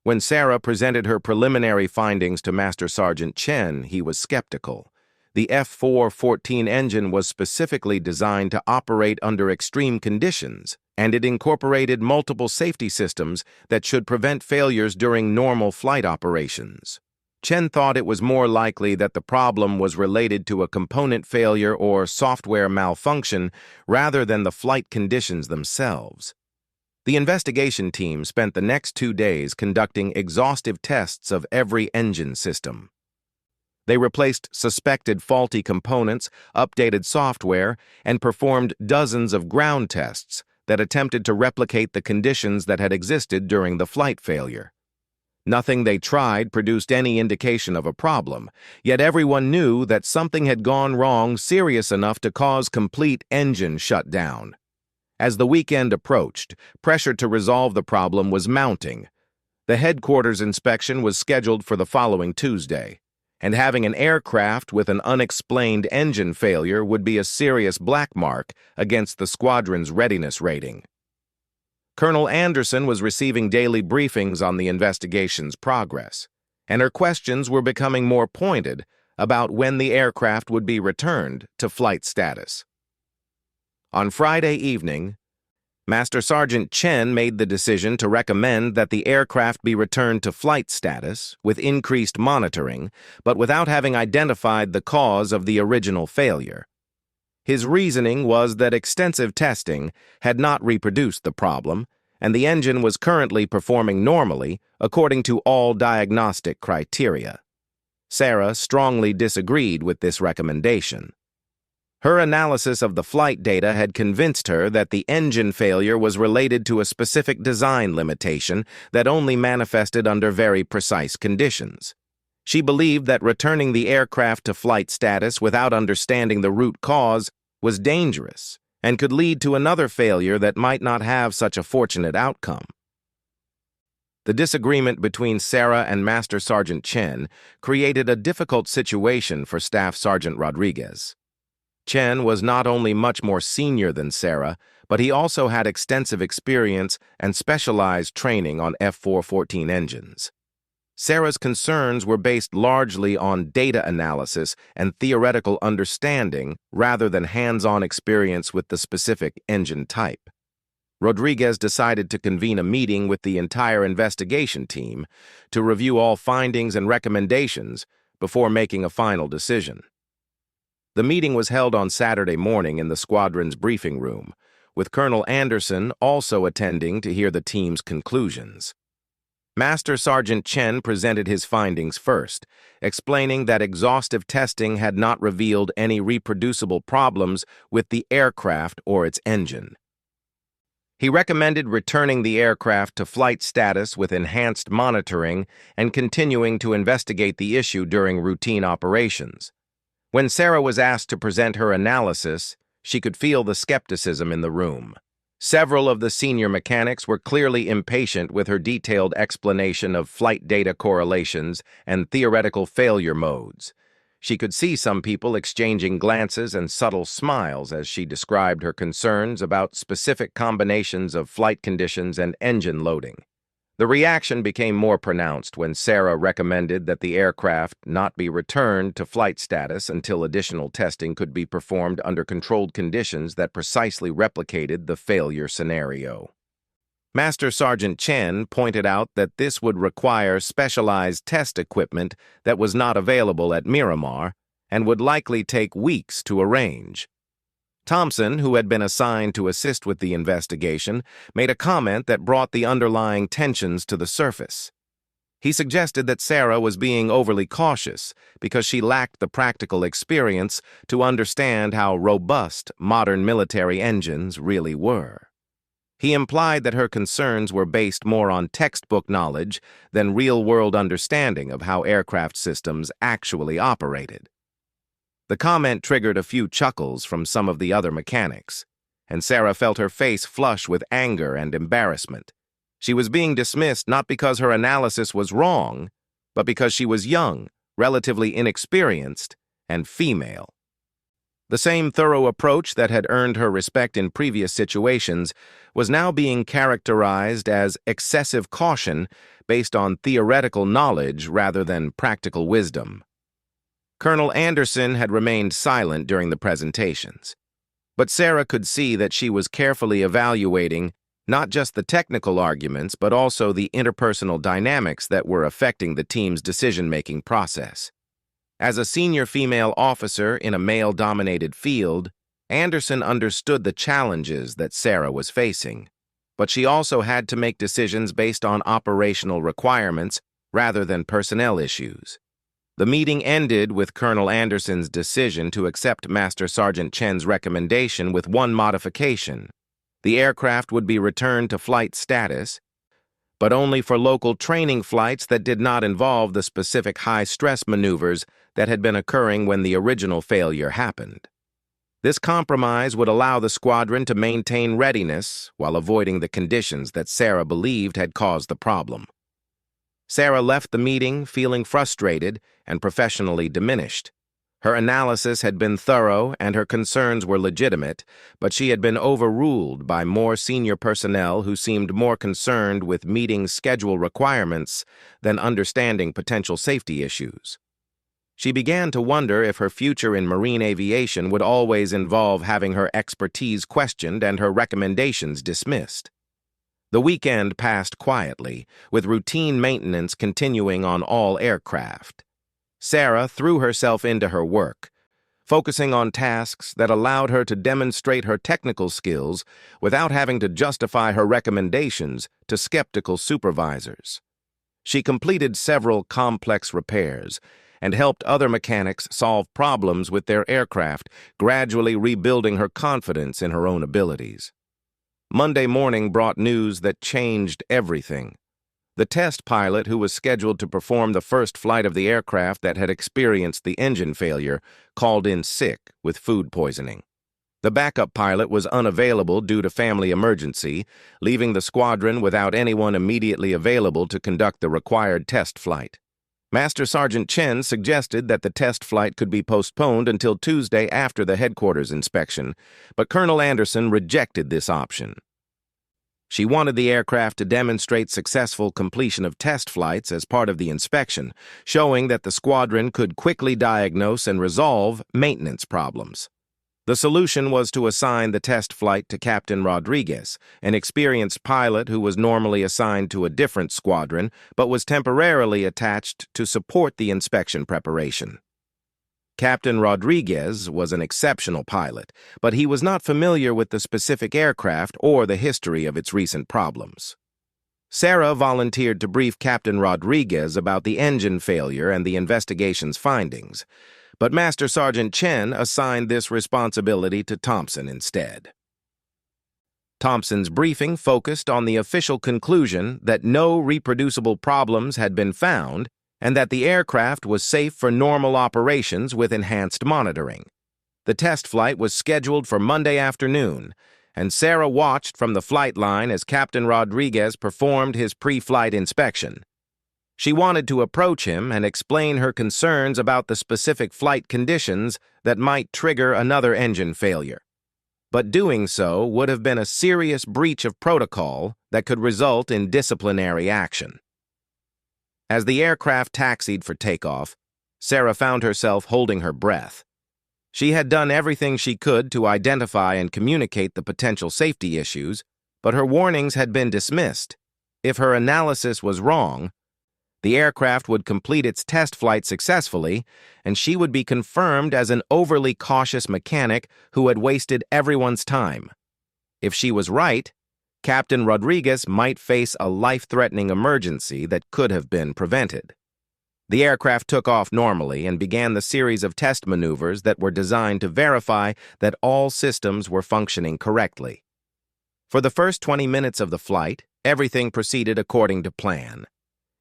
When Sarah presented her preliminary findings to Master Sergeant Chen, he was skeptical. The F414 engine was specifically designed to operate under extreme conditions, and it incorporated multiple safety systems that should prevent failures during normal flight operations. Chen thought it was more likely that the problem was related to a component failure or software malfunction rather than the flight conditions themselves. The investigation team spent the next 2 days conducting exhaustive tests of every engine system. They replaced suspected faulty components, updated software, and performed dozens of ground tests that attempted to replicate the conditions that had existed during the flight failure. Nothing they tried produced any indication of a problem, yet everyone knew that something had gone wrong serious enough to cause complete engine shutdown. As the weekend approached, pressure to resolve the problem was mounting. The headquarters inspection was scheduled for the following Tuesday. and having an aircraft with an unexplained engine failure would be a serious black mark against the squadron's readiness rating. Colonel Anderson was receiving daily briefings on the investigation's progress, and her questions were becoming more pointed about when the aircraft would be returned to flight status. On Friday evening, Master Sergeant Chen made the decision to recommend that the aircraft be returned to flight status with increased monitoring, but without having identified the cause of the original failure. His reasoning was that extensive testing had not reproduced the problem, and the engine was currently performing normally according to all diagnostic criteria. Sarah strongly disagreed with this recommendation. Her analysis of the flight data had convinced her that the engine failure was related to a specific design limitation that only manifested under very precise conditions. She believed that returning the aircraft to flight status without understanding the root cause was dangerous and could lead to another failure that might not have such a fortunate outcome. The disagreement between Sarah and Master Sergeant Chen created a difficult situation for Staff Sergeant Rodriguez. Chen was not only much more senior than Sarah, but he also had extensive experience and specialized training on F-414 engines. Sarah's concerns were based largely on data analysis and theoretical understanding rather than hands-on experience with the specific engine type. Rodriguez decided to convene a meeting with the entire investigation team to review all findings and recommendations before making a final decision. The meeting was held on Saturday morning in the squadron's briefing room, with Colonel Anderson also attending to hear the team's conclusions. Master Sergeant Chen presented his findings first, explaining that exhaustive testing had not revealed any reproducible problems with the aircraft or its engine. He recommended returning the aircraft to flight status with enhanced monitoring and continuing to investigate the issue during routine operations. When Sarah was asked to present her analysis, she could feel the skepticism in the room. Several of the senior mechanics were clearly impatient with her detailed explanation of flight data correlations and theoretical failure modes. She could see some people exchanging glances and subtle smiles as she described her concerns about specific combinations of flight conditions and engine loading. The reaction became more pronounced when Sarah recommended that the aircraft not be returned to flight status until additional testing could be performed under controlled conditions that precisely replicated the failure scenario. Master Sergeant Chen pointed out that this would require specialized test equipment that was not available at Miramar and would likely take weeks to arrange. Thompson, who had been assigned to assist with the investigation, made a comment that brought the underlying tensions to the surface. He suggested that Sarah was being overly cautious because she lacked the practical experience to understand how robust modern military engines really were. He implied that her concerns were based more on textbook knowledge than real-world understanding of how aircraft systems actually operated. The comment triggered a few chuckles from some of the other mechanics, and Sarah felt her face flush with anger and embarrassment. She was being dismissed not because her analysis was wrong, but because she was young, relatively inexperienced, and female. The same thorough approach that had earned her respect in previous situations was now being characterized as excessive caution based on theoretical knowledge rather than practical wisdom. Colonel Anderson had remained silent during the presentations, but Sarah could see that she was carefully evaluating not just the technical arguments but also the interpersonal dynamics that were affecting the team's decision-making process. As a senior female officer in a male-dominated field, Anderson understood the challenges that Sarah was facing, but she also had to make decisions based on operational requirements rather than personnel issues. The meeting ended with Colonel Anderson's decision to accept Master Sergeant Chen's recommendation with one modification. The aircraft would be returned to flight status, but only for local training flights that did not involve the specific high-stress maneuvers that had been occurring when the original failure happened. This compromise would allow the squadron to maintain readiness while avoiding the conditions that Sarah believed had caused the problem. Sarah left the meeting feeling frustrated and professionally diminished. Her analysis had been thorough and her concerns were legitimate, but she had been overruled by more senior personnel who seemed more concerned with meeting schedule requirements than understanding potential safety issues. She began to wonder if her future in marine aviation would always involve having her expertise questioned and her recommendations dismissed. The weekend passed quietly, with routine maintenance continuing on all aircraft. Sarah threw herself into her work, focusing on tasks that allowed her to demonstrate her technical skills without having to justify her recommendations to skeptical supervisors. She completed several complex repairs and helped other mechanics solve problems with their aircraft, gradually rebuilding her confidence in her own abilities. Monday morning brought news that changed everything. The test pilot who was scheduled to perform the first flight of the aircraft that had experienced the engine failure called in sick with food poisoning. The backup pilot was unavailable due to family emergency, leaving the squadron without anyone immediately available to conduct the required test flight. Master Sergeant Chen suggested that the test flight could be postponed until Tuesday after the headquarters inspection, but Colonel Anderson rejected this option. She wanted the aircraft to demonstrate successful completion of test flights as part of the inspection, showing that the squadron could quickly diagnose and resolve maintenance problems. The solution was to assign the test flight to Captain Rodriguez, an experienced pilot who was normally assigned to a different squadron but was temporarily attached to support the inspection preparation. Captain Rodriguez was an exceptional pilot, but he was not familiar with the specific aircraft or the history of its recent problems. Sarah volunteered to brief Captain Rodriguez about the engine failure and the investigation's findings, but Master Sergeant Chen assigned this responsibility to Thompson instead. Thompson's briefing focused on the official conclusion that no reproducible problems had been found and that the aircraft was safe for normal operations with enhanced monitoring. The test flight was scheduled for Monday afternoon, and Sarah watched from the flight line as Captain Rodriguez performed his pre-flight inspection. She wanted to approach him and explain her concerns about the specific flight conditions that might trigger another engine failure. But doing so would have been a serious breach of protocol that could result in disciplinary action. As the aircraft taxied for takeoff, Sarah found herself holding her breath. She had done everything she could to identify and communicate the potential safety issues, but her warnings had been dismissed. If her analysis was wrong, the aircraft would complete its test flight successfully, and she would be confirmed as an overly cautious mechanic who had wasted everyone's time. If she was right, Captain Rodriguez might face a life-threatening emergency that could have been prevented. The aircraft took off normally and began the series of test maneuvers that were designed to verify that all systems were functioning correctly. For the first 20 minutes of the flight, everything proceeded according to plan.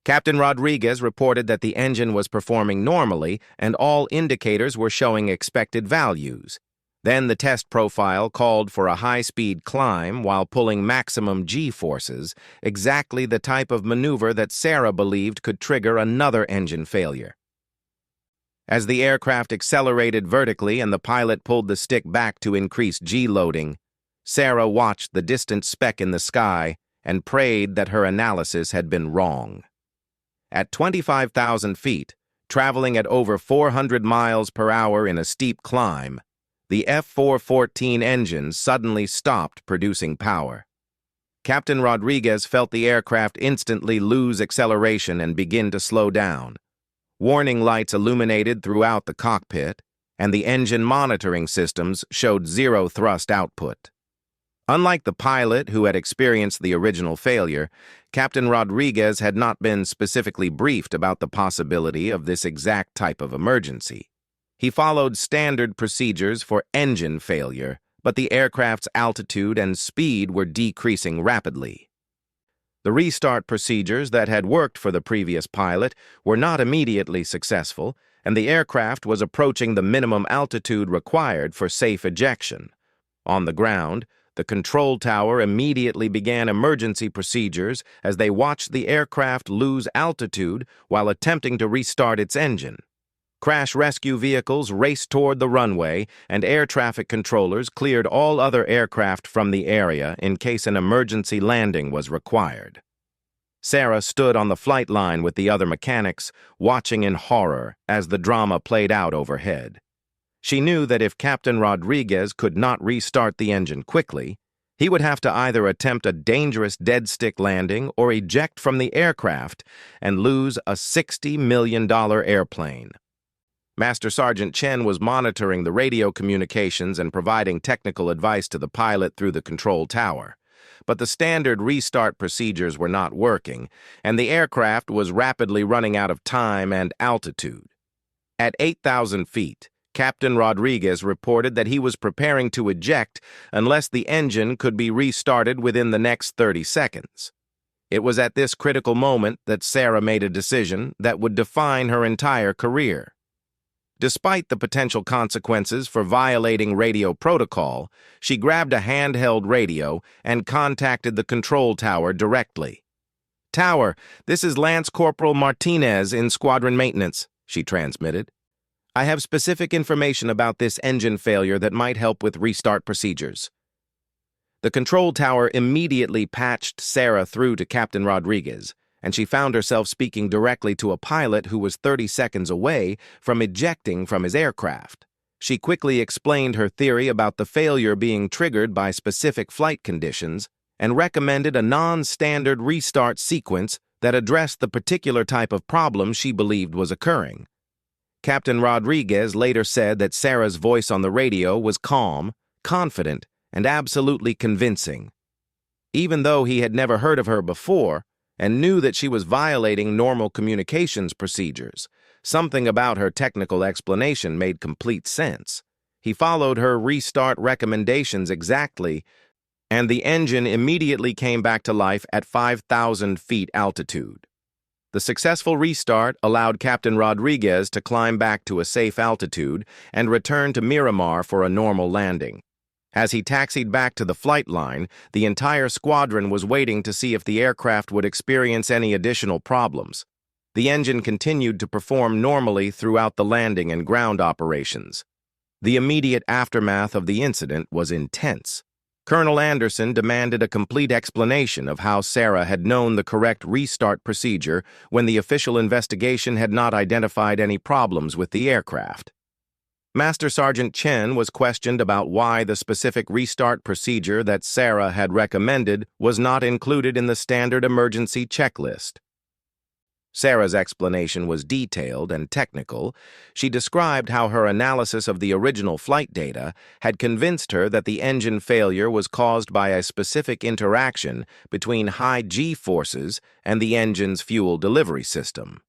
Captain Rodriguez reported that the engine was performing normally and all indicators were showing expected values. Then the test profile called for a high-speed climb while pulling maximum G-forces, exactly the type of maneuver that Sarah believed could trigger another engine failure. As the aircraft accelerated vertically and the pilot pulled the stick back to increase G-loading, Sarah watched the distant speck in the sky and prayed that her analysis had been wrong. At 25,000 feet, traveling at over 400 miles per hour in a steep climb, the F-414 engine suddenly stopped producing power. Captain Rodriguez felt the aircraft instantly lose acceleration and begin to slow down. Warning lights illuminated throughout the cockpit, and the engine monitoring systems showed zero thrust output. Unlike the pilot who had experienced the original failure, Captain Rodriguez had not been specifically briefed about the possibility of this exact type of emergency. He followed standard procedures for engine failure, but the aircraft's altitude and speed were decreasing rapidly. The restart procedures that had worked for the previous pilot were not immediately successful, and the aircraft was approaching the minimum altitude required for safe ejection. On the ground, The control tower immediately began emergency procedures as they watched the aircraft lose altitude while attempting to restart its engine. Crash rescue vehicles raced toward the runway, and air traffic controllers cleared all other aircraft from the area in case an emergency landing was required. Sarah stood on the flight line with the other mechanics, watching in horror as the drama played out overhead. She knew that if Captain Rodriguez could not restart the engine quickly, he would have to either attempt a dangerous dead-stick landing or eject from the aircraft and lose a $60 million airplane. Master Sergeant Chen was monitoring the radio communications and providing technical advice to the pilot through the control tower. But the standard restart procedures were not working, and the aircraft was rapidly running out of time and altitude. At 8,000 feet, Captain Rodriguez reported that he was preparing to eject unless the engine could be restarted within the next 30 seconds. It was at this critical moment that Sarah made a decision that would define her entire career. Despite the potential consequences for violating radio protocol, she grabbed a handheld radio and contacted the control tower directly. "Tower, this is Lance Corporal Martinez in Squadron Maintenance," she transmitted. "I have specific information about this engine failure that might help with restart procedures." The control tower immediately patched Sarah through to Captain Rodriguez, and she found herself speaking directly to a pilot who was 30 seconds away from ejecting from his aircraft. She quickly explained her theory about the failure being triggered by specific flight conditions and recommended a non-standard restart sequence that addressed the particular type of problem she believed was occurring. Captain Rodriguez later said that Sarah's voice on the radio was calm, confident, and absolutely convincing. Even though he had never heard of her before, and knew that she was violating normal communications procedures, something about her technical explanation made complete sense. He followed her restart recommendations exactly, and the engine immediately came back to life at 5,000 feet altitude. The successful restart allowed Captain Rodriguez to climb back to a safe altitude and return to Miramar for a normal landing. As he taxied back to the flight line, the entire squadron was waiting to see if the aircraft would experience any additional problems. The engine continued to perform normally throughout the landing and ground operations. The immediate aftermath of the incident was intense. Colonel Anderson demanded a complete explanation of how Sarah had known the correct restart procedure when the official investigation had not identified any problems with the aircraft. Master Sergeant Chen was questioned about why the specific restart procedure that Sarah had recommended was not included in the standard emergency checklist. Sarah's explanation was detailed and technical. She described how her analysis of the original flight data had convinced her that the engine failure was caused by a specific interaction between high G-forces and the engine's fuel delivery system.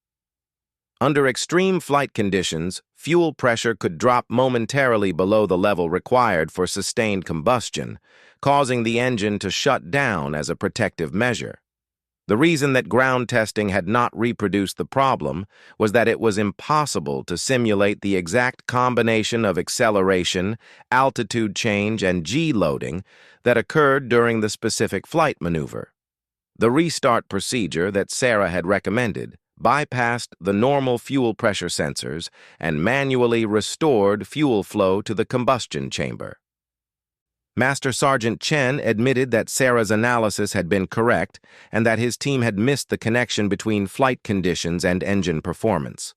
Under extreme flight conditions, fuel pressure could drop momentarily below the level required for sustained combustion, causing the engine to shut down as a protective measure. The reason that ground testing had not reproduced the problem was that it was impossible to simulate the exact combination of acceleration, altitude change, and G-loading that occurred during the specific flight maneuver. The restart procedure that Sarah had recommended bypassed the normal fuel pressure sensors and manually restored fuel flow to the combustion chamber. Master Sergeant Chen admitted that Sarah's analysis had been correct and that his team had missed the connection between flight conditions and engine performance.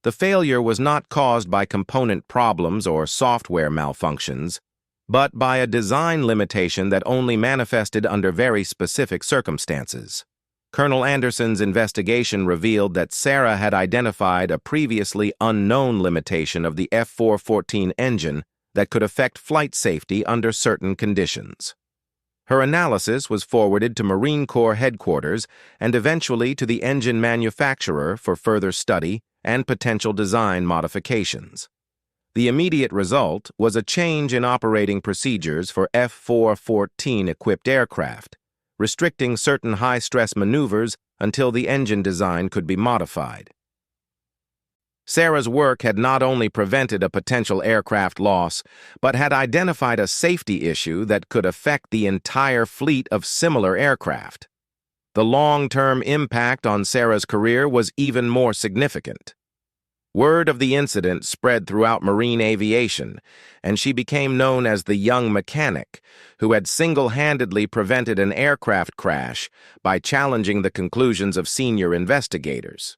The failure was not caused by component problems or software malfunctions, but by a design limitation that only manifested under very specific circumstances. Colonel Anderson's investigation revealed that Sarah had identified a previously unknown limitation of the F-414 engine that could affect flight safety under certain conditions. Her analysis was forwarded to Marine Corps headquarters and eventually to the engine manufacturer for further study and potential design modifications. The immediate result was a change in operating procedures for F-414 equipped aircraft, restricting certain high-stress maneuvers until the engine design could be modified. Sarah's work had not only prevented a potential aircraft loss, but had identified a safety issue that could affect the entire fleet of similar aircraft. The long-term impact on Sarah's career was even more significant. Word of the incident spread throughout marine aviation, and she became known as the young mechanic who had single-handedly prevented an aircraft crash by challenging the conclusions of senior investigators.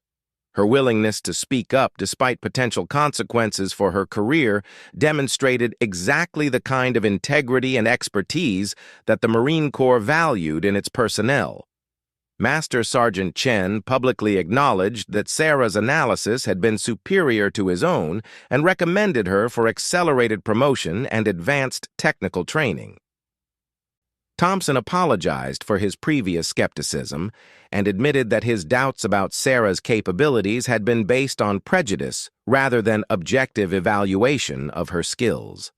Her willingness to speak up despite potential consequences for her career demonstrated exactly the kind of integrity and expertise that the Marine Corps valued in its personnel. Master Sergeant Chen publicly acknowledged that Sarah's analysis had been superior to his own and recommended her for accelerated promotion and advanced technical training. Thompson apologized for his previous skepticism and admitted that his doubts about Sarah's capabilities had been based on prejudice rather than objective evaluation of her skills.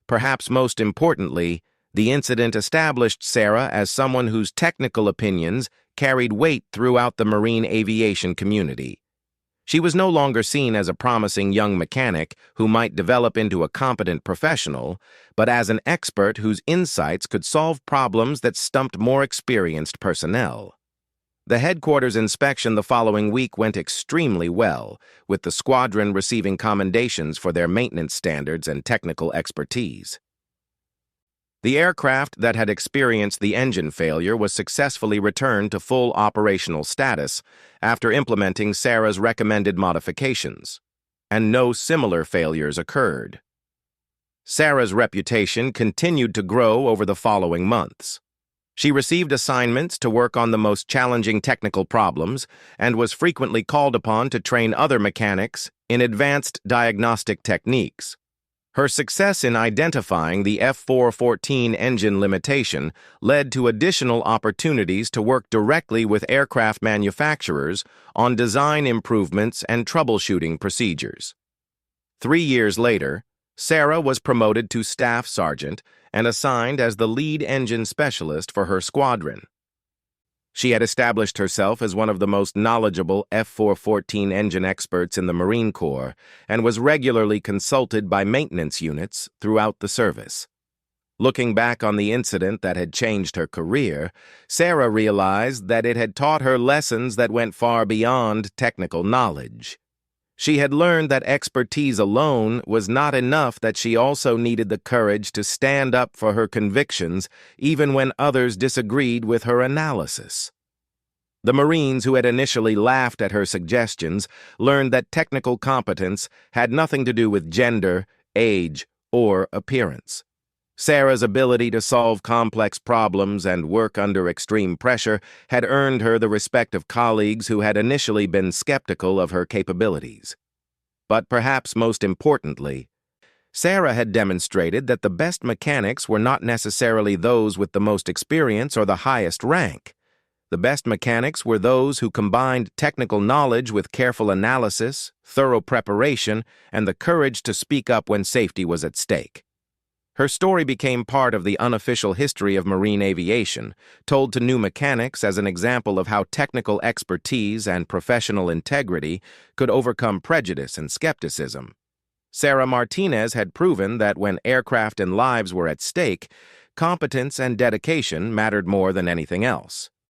Perhaps most importantly, the incident established Sarah as someone whose technical opinions carried weight throughout the marine aviation community. She was no longer seen as a promising young mechanic who might develop into a competent professional, but as an expert whose insights could solve problems that stumped more experienced personnel. The headquarters inspection the following week went extremely well, with the squadron receiving commendations for their maintenance standards and technical expertise. The aircraft that had experienced the engine failure was successfully returned to full operational status after implementing Sarah's recommended modifications, and no similar failures occurred. Sarah's reputation continued to grow over the following months. She received assignments to work on the most challenging technical problems and was frequently called upon to train other mechanics in advanced diagnostic techniques. Her success in identifying the F414 engine limitation led to additional opportunities to work directly with aircraft manufacturers on design improvements and troubleshooting procedures. 3 years later, Sarah was promoted to staff sergeant and assigned as the lead engine specialist for her squadron. She had established herself as one of the most knowledgeable F414 engine experts in the Marine Corps and was regularly consulted by maintenance units throughout the service. Looking back on the incident that had changed her career, Sarah realized that it had taught her lessons that went far beyond technical knowledge. She had learned that expertise alone was not enough, that she also needed the courage to stand up for her convictions even when others disagreed with her analysis. The Marines who had initially laughed at her suggestions learned that technical competence had nothing to do with gender, age, or appearance. Sarah's ability to solve complex problems and work under extreme pressure had earned her the respect of colleagues who had initially been skeptical of her capabilities. But perhaps most importantly, Sarah had demonstrated that the best mechanics were not necessarily those with the most experience or the highest rank. The best mechanics were those who combined technical knowledge with careful analysis, thorough preparation, and the courage to speak up when safety was at stake. Her story became part of the unofficial history of marine aviation, told to new mechanics as an example of how technical expertise and professional integrity could overcome prejudice and skepticism. Sarah Martinez had proven that when aircraft and lives were at stake, competence and dedication mattered more than anything else.